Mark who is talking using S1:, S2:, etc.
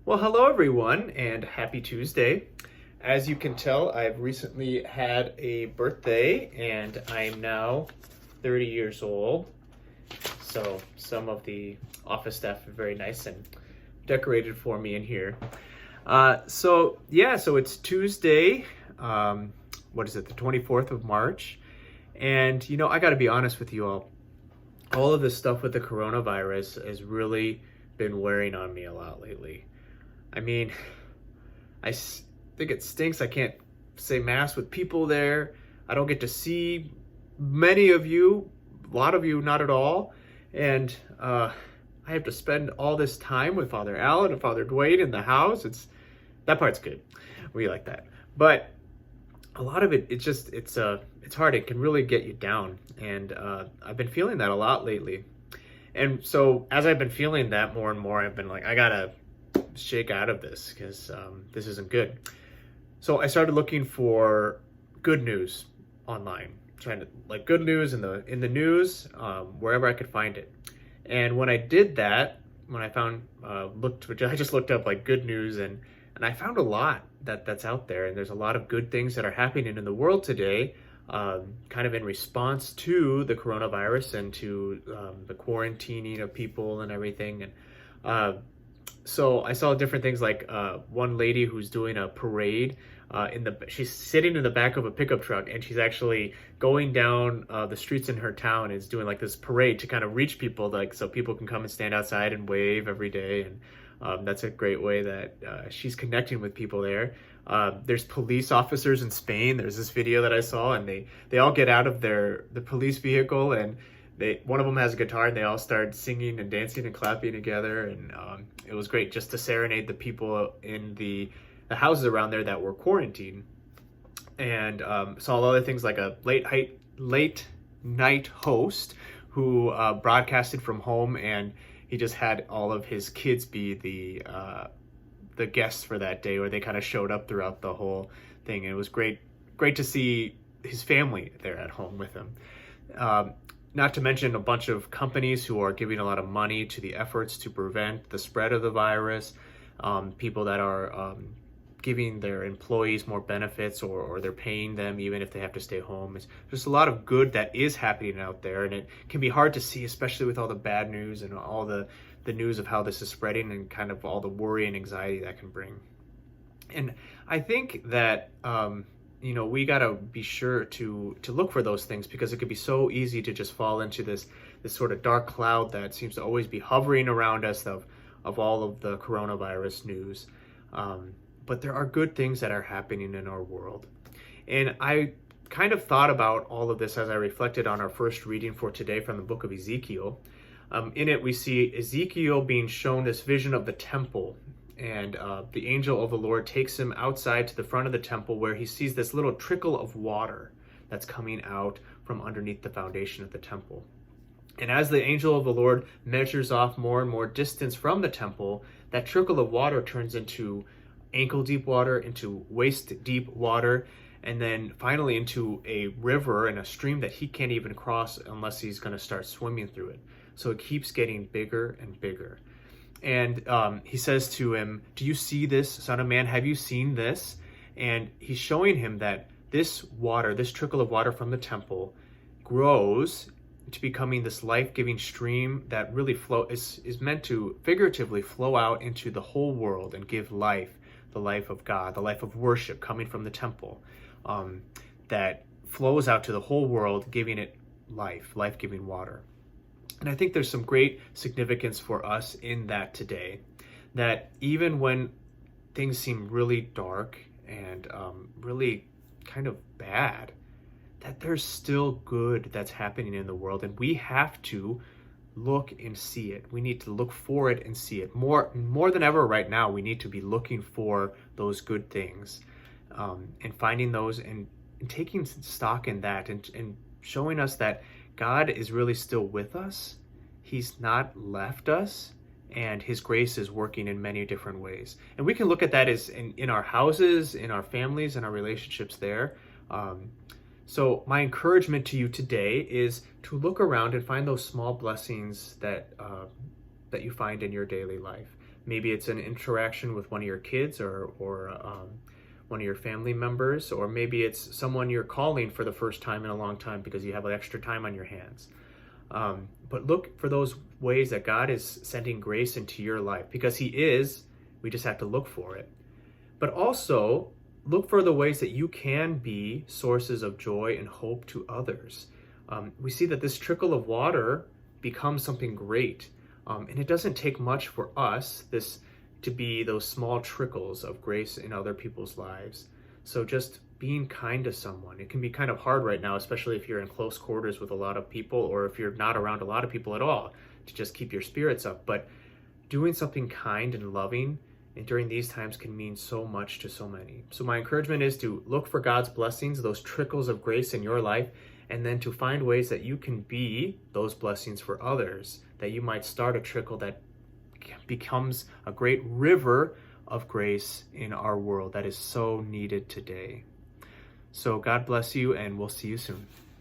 S1: Well, hello everyone, and happy Tuesday. As you can tell, I've recently had a birthday, and I'm now 30 years old. So some of the office staff are very nice and decorated for me in here. So it's Tuesday. What is it? The 24th of March, and I got to be honest with you all. All of this stuff with the coronavirus has really been wearing on me a lot lately. I mean, think it stinks. I can't say mass with people there. I don't get to see many of you, a lot of you not at all. And I have to spend all this time with Father Alan and Father Dwayne in the house. That part's good. We like that. But a lot of it's hard. It can really get you down. And I've been feeling that a lot lately. And so as I've been feeling that more and more, I've been like, I gotta shake out of this because this isn't good. So I started looking for good news online, trying to like good news in the news wherever I could find it. And when I did that, when I found I just looked up like good news, and I found a lot that's out there, and there's a lot of good things that are happening in the world today, kind of in response to the coronavirus and to the quarantining of people and everything. And so I saw different things like one lady who's doing a parade she's sitting in the back of a pickup truck, and she's actually going down the streets in her town and is doing like this parade to kind of reach people, like so people can come and stand outside and wave every day. And that's a great way that she's connecting with people there. There's police officers in Spain. There's this video that I saw, and they all get out of the police vehicle, and one of them has a guitar, and they all start singing and dancing and clapping together. And it was great just to serenade the people in the houses around there that were quarantined. And saw other things like a late night host who broadcasted from home, and he just had all of his kids be the guests for that day, or they kind of showed up throughout the whole thing. And it was great to see his family there at home with him. Not to mention a bunch of companies who are giving a lot of money to the efforts to prevent the spread of the virus, people that are giving their employees more benefits, or they're paying them even if they have to stay home. It's just a lot of good that is happening out there, and it can be hard to see, especially with all the bad news and all the news of how this is spreading, and kind of all the worry and anxiety that can bring. And I think that we got to be sure to look for those things, because it could be so easy to just fall into this sort of dark cloud that seems to always be hovering around us of all of the coronavirus news. But there are good things that are happening in our world. And I kind of thought about all of this as I reflected on our first reading for today from the book of Ezekiel. In it, we see Ezekiel being shown this vision of the temple. And the angel of the Lord takes him outside to the front of the temple, where he sees this little trickle of water that's coming out from underneath the foundation of the temple. And as the angel of the Lord measures off more and more distance from the temple, that trickle of water turns into ankle-deep water, into waist-deep water, and then finally into a river and a stream that he can't even cross unless he's going to start swimming through it. So it keeps getting bigger and bigger. And he says to him, "Do you see this, Son of Man? Have you seen this?" And he's showing him that this water, this trickle of water from the temple, grows to becoming this life-giving stream that really is meant to figuratively flow out into the whole world and give life, the life of God, the life of worship coming from the temple, that flows out to the whole world, giving it life-giving water. And I think there's some great significance for us in that today, that even when things seem really dark and really kind of bad, that there's still good that's happening in the world, and we have to look and see it. We need to look for it and see it. More than ever right now, we need to be looking for those good things, and finding those, and taking stock in that, and showing us that God is really still with us. He's not left us, and his grace is working in many different ways. And we can look at that as in our houses, in our families, and our relationships there. So my encouragement to you today is to look around and find those small blessings that you find in your daily life. Maybe it's an interaction with one of your kids or one of your family members, or maybe it's someone you're calling for the first time in a long time because you have extra time on your hands. But look for those ways that God is sending grace into your life, because He is. We just have to look for it. But also look for the ways that you can be sources of joy and hope to others. We see that this trickle of water becomes something great. And it doesn't take much for us to be those small trickles of grace in other people's lives. So just being kind to someone. It can be kind of hard right now, especially if you're in close quarters with a lot of people, or if you're not around a lot of people at all, to just keep your spirits up. But doing something kind and loving and during these times can mean so much to so many. So my encouragement is to look for God's blessings, those trickles of grace in your life, and then to find ways that you can be those blessings for others, that you might start a trickle that becomes a great river of grace in our world that is so needed today. So God bless you, and we'll see you soon.